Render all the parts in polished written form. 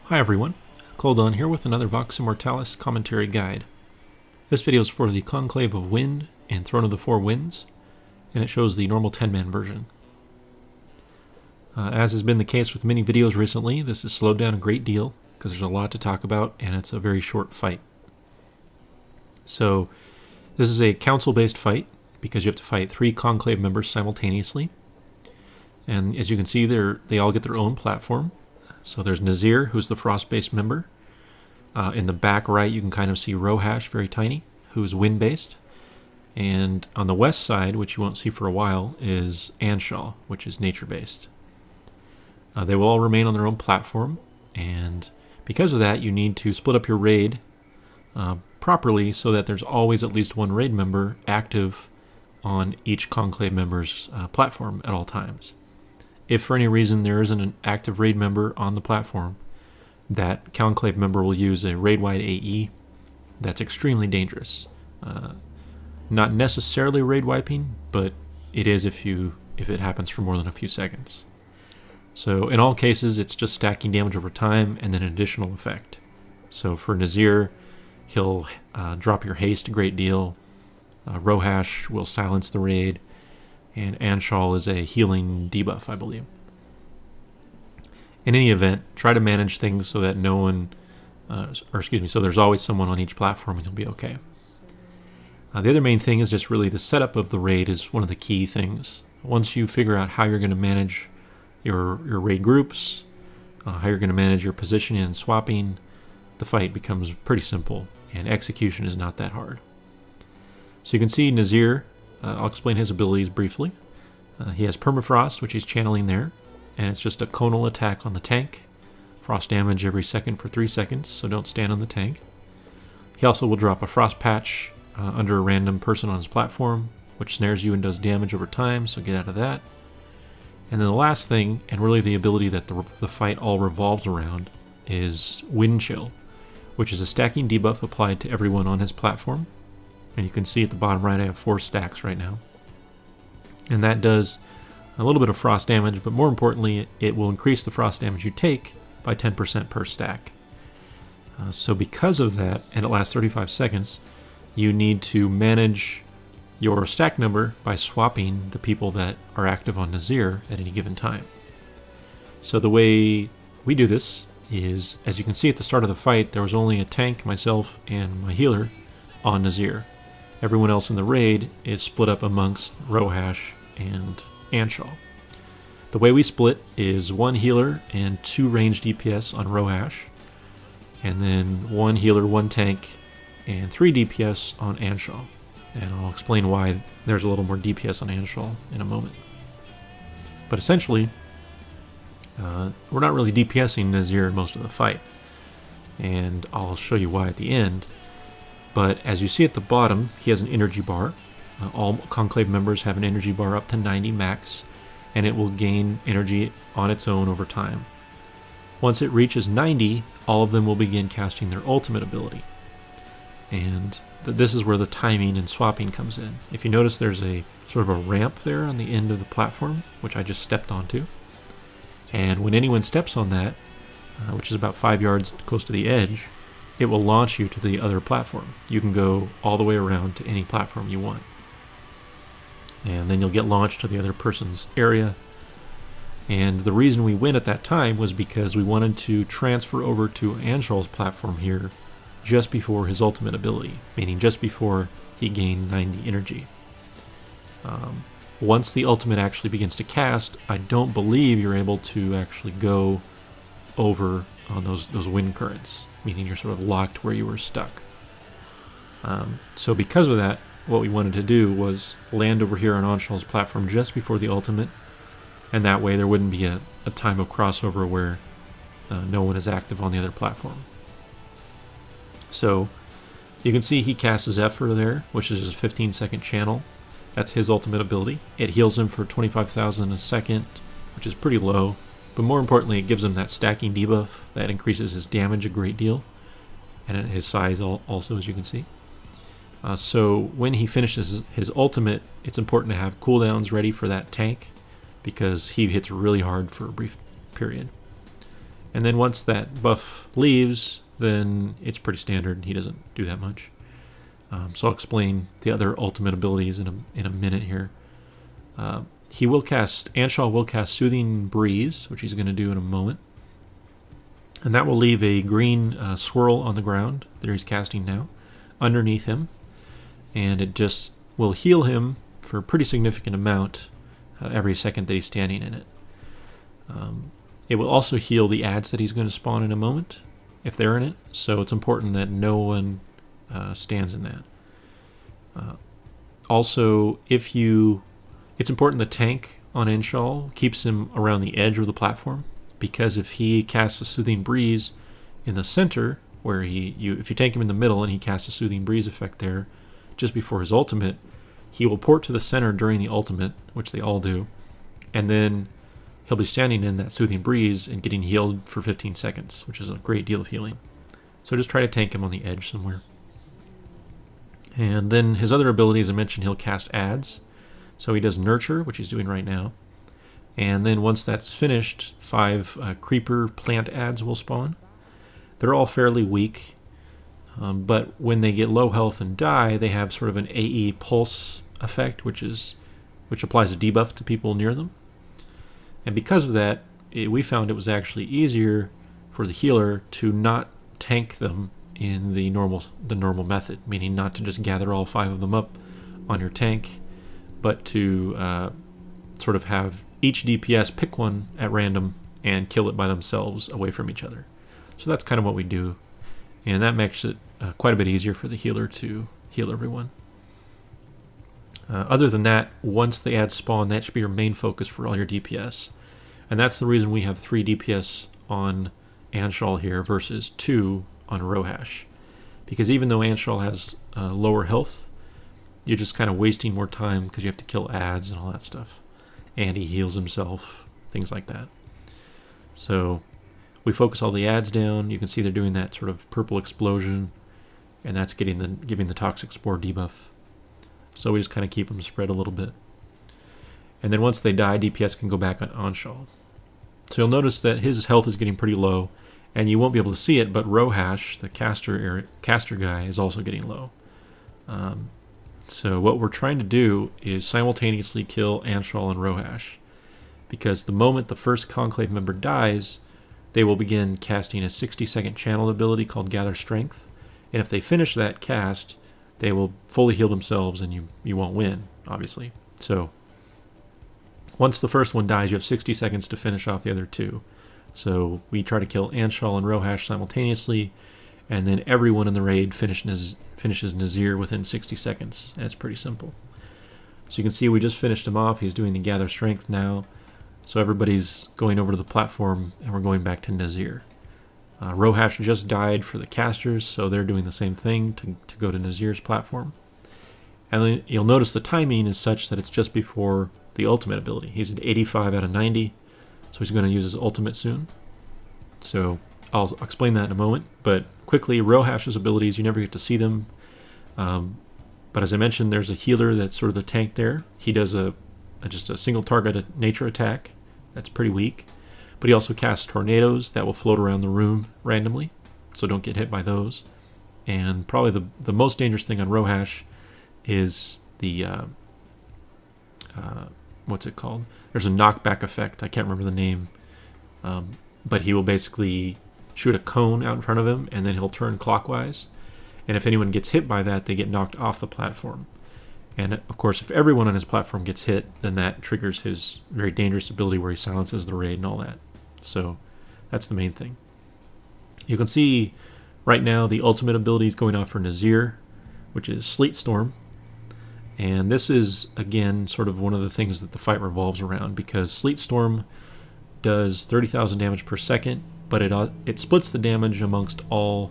Hi everyone, Coldon here with another Vox Immortalis Commentary guide. This video is for the Conclave of Wind and Throne of the Four Winds, and it shows the normal 10-man version. As has been the case with many videos recently, this is slowed down a great deal because there's a lot to talk about and it's a very short fight. So this is a council-based fight because you have to fight 3 Conclave members simultaneously. And as you can see, they all get their own platform. So there's Nazir, who's the Frost-based member. In the back right, you can kind of see Rohash, very tiny, who's wind-based. And on the west side, which you won't see for a while, is Anshaw, which is nature-based. They will all remain on their own platform, and because of that, you need to split up your raid properly so that there's always at least one raid member active on each Conclave member's platform at all times. If for any reason there isn't an active raid member on the platform, that Conclave member will use a raid-wide AE that's extremely dangerous. Not necessarily raid wiping, but it is if it happens for more than a few seconds. So in all cases, it's just stacking damage over time and then an additional effect. So for Nazir, he'll drop your haste a great deal. Rohash will silence the raid. And Anshal is a healing debuff, I believe. In any event, try to manage things so that no one, so there's always someone on each platform and you'll be okay. The other main thing is just really the setup of the raid is one of the key things. Once you figure out how you're going to manage your raid groups, how you're going to manage your positioning and swapping, the fight becomes pretty simple and execution is not that hard. So you can see Nazir. I'll explain his abilities briefly. He has Permafrost, which he's channeling there, and it's just a conal attack on the tank. Frost damage every second for 3 seconds, so don't stand on the tank. He also will drop a Frost Patch under a random person on his platform, which snares you and does damage over time, so get out of that. And then the last thing, and really the ability that the fight all revolves around, is Wind Chill, which is a stacking debuff applied to everyone on his platform. And you can see at the bottom right I have 4 stacks right now. And that does a little bit of frost damage, but more importantly, it will increase the frost damage you take by 10% per stack. So because of that, and it lasts 35 seconds, you need to manage your stack number by swapping the people that are active on Nazir at any given time. So the way we do this is, as you can see at the start of the fight, there was only a tank, myself, and my healer on Nazir. Everyone else in the raid is split up amongst Rohash and Anshaw. The way we split is 1 healer and 2 ranged DPS on Rohash, and then 1 healer, 1 tank, and 3 DPS on Anshaw. And I'll explain why there's a little more DPS on Anshaw in a moment. But essentially, we're not really DPSing Nazir most of the fight, and I'll show you why at the end. But as you see at the bottom, he has an energy bar. All Conclave members have an energy bar up to 90 max, and it will gain energy on its own over time. Once it reaches 90, all of them will begin casting their ultimate ability. And this is where the timing and swapping comes in. If you notice, there's a sort of a ramp there on the end of the platform, which I just stepped onto. And when anyone steps on that, which is about 5 yards close to the edge, it will launch you to the other platform. You can go all the way around to any platform you want. And then you'll get launched to the other person's area. And the reason we went at that time was because we wanted to transfer over to Anshal's platform here just before his ultimate ability, meaning just before he gained 90 energy. Once the ultimate actually begins to cast, I don't believe you're able to actually go over on those wind currents, meaning you're sort of locked where you were stuck. So because of that, what we wanted to do was land over here on Anshal's platform just before the ultimate, and that way there wouldn't be a time of crossover where no one is active on the other platform. So you can see he casts his Zephyr there, which is a 15-second channel. That's his ultimate ability. It heals him for 25,000 a second, which is pretty low. But more importantly, it gives him that stacking debuff that increases his damage a great deal, and his size also, as you can see. So when he finishes his ultimate, it's important to have cooldowns ready for that tank, because he hits really hard for a brief period. And then once that buff leaves, then it's pretty standard. He doesn't do that much. So I'll explain the other ultimate abilities in a minute here. Anshaw will cast Soothing Breeze, which he's going to do in a moment. And that will leave a green swirl on the ground that he's casting now, underneath him. And it just will heal him for a pretty significant amount every second that he's standing in it. It will also heal the adds that he's going to spawn in a moment, if they're in it. So it's important that no one stands in that. Also, it's important the tank on Anshaw keeps him around the edge of the platform, because if he casts a Soothing Breeze in the center, where if you tank him in the middle and he casts a Soothing Breeze effect there, just before his ultimate, he will port to the center during the ultimate, which they all do, and then he'll be standing in that Soothing Breeze and getting healed for 15 seconds, which is a great deal of healing. So just try to tank him on the edge somewhere. And then his other ability, as I mentioned, he'll cast adds. So he does Nurture, which he's doing right now. And then once that's finished, 5 creeper plant adds will spawn. They're all fairly weak, but when they get low health and die, they have sort of an AE pulse effect, which applies a debuff to people near them. And because of that, we found it was actually easier for the healer to not tank them in the normal method, meaning not to just gather all 5 of them up on your tank, but to sort of have each DPS pick one at random and kill it by themselves away from each other. So that's kind of what we do, and that makes it quite a bit easier for the healer to heal everyone. Other than that, once the adds spawn, that should be your main focus for all your DPS. And that's the reason we have 3 DPS on Anshaw here versus 2 on Rohash. Because even though Anshaw has lower health, you're just kind of wasting more time because you have to kill adds and all that stuff. And he heals himself, things like that. So we focus all the adds down. You can see they're doing that sort of purple explosion, and that's giving the Toxic Spore debuff. So we just kind of keep them spread a little bit. And then once they die, DPS can go back on Anshaw. So you'll notice that his health is getting pretty low, and you won't be able to see it, but Rohash, the caster guy, is also getting low. So what we're trying to do is simultaneously kill Anshaw and Rohash, because the moment the first Conclave member dies, they will begin casting a 60-second channel ability called Gather Strength, and if they finish that cast, they will fully heal themselves, and you won't win, obviously. So once the first one dies, you have 60 seconds to finish off the other 2. So we try to kill Anshaw and Rohash simultaneously, and then everyone in the raid finishes Nazir within 60 seconds, and it's pretty simple. So you can see we just finished him off. He's doing the Gather Strength now. So everybody's going over to the platform, and we're going back to Nazir. Rohash just died for the casters, so they're doing the same thing to go to Nazir's platform. And then you'll notice the timing is such that it's just before the ultimate ability. He's at 85 out of 90, so he's going to use his ultimate soon. So I'll explain that in a moment, but quickly, Rohash's abilities, you never get to see them. But as I mentioned, there's a healer that's sort of the tank there. He does just a single target nature attack. That's pretty weak. But he also casts tornadoes that will float around the room randomly, so don't get hit by those. And probably the most dangerous thing on Rohash is the what's it called? There's a knockback effect. I can't remember the name, but he will basically shoot a cone out in front of him, and then he'll turn clockwise. And if anyone gets hit by that, they get knocked off the platform. And of course, if everyone on his platform gets hit, then that triggers his very dangerous ability where he silences the raid and all that. So that's the main thing. You can see right now the ultimate ability is going off for Nazir, which is Sleet Storm. And this is, again, sort of one of the things that the fight revolves around, because Sleet Storm does 30,000 damage per second, but it splits the damage amongst all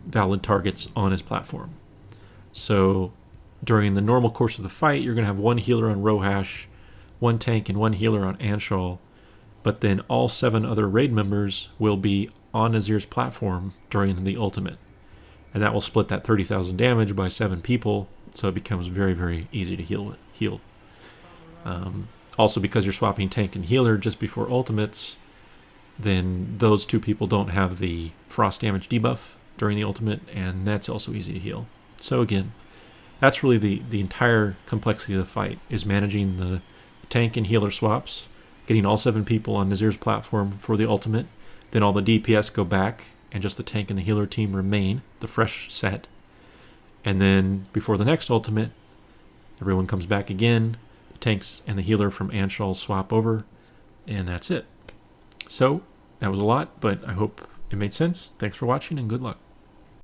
valid targets on his platform. So during the normal course of the fight, you're going to have one healer on Rohash, one tank, and one healer on Anshaw, but then all 7 other raid members will be on Nazir's platform during the ultimate. And that will split that 30,000 damage by 7 people, so it becomes very, very easy to heal. Also, because you're swapping tank and healer just before ultimates, then those two people don't have the frost damage debuff during the ultimate, and that's also easy to heal. So again, that's really the entire complexity of the fight, is managing the tank and healer swaps, getting all 7 people on Nazir's platform for the ultimate, then all the DPS go back, and just the tank and the healer team remain, the fresh set. And then before the next ultimate, everyone comes back again, the tanks and the healer from Anshal swap over, and that's it. So, that was a lot, but I hope it made sense. Thanks for watching, and good luck.